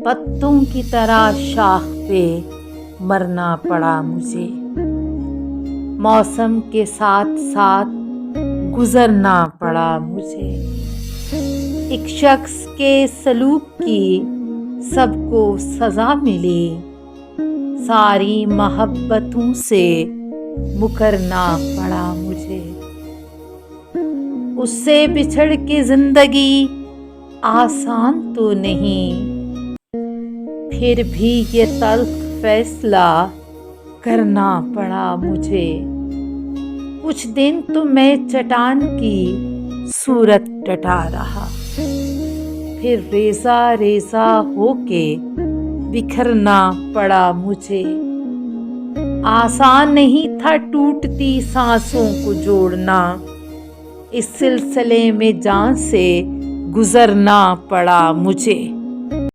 پتوں کی طرح شاخ پہ مرنا پڑا مجھے، موسم کے ساتھ ساتھ گزرنا پڑا مجھے، ایک شخص کے سلوک کی سب کو سزا ملی، ساری محبتوں سے مکرنا پڑا مجھے، اس سے بچھڑ کے زندگی آسان تو نہیں، پھر بھی یہ تلخ فیصلہ کرنا پڑا مجھے، کچھ دن تو میں چٹان کی صورت ڈٹا رہا، پھر ریزہ ریزہ ہو کے بکھرنا پڑا مجھے، آسان نہیں تھا ٹوٹتی سانسوں کو جوڑنا، اس سلسلے میں جان سے گزرنا پڑا مجھے۔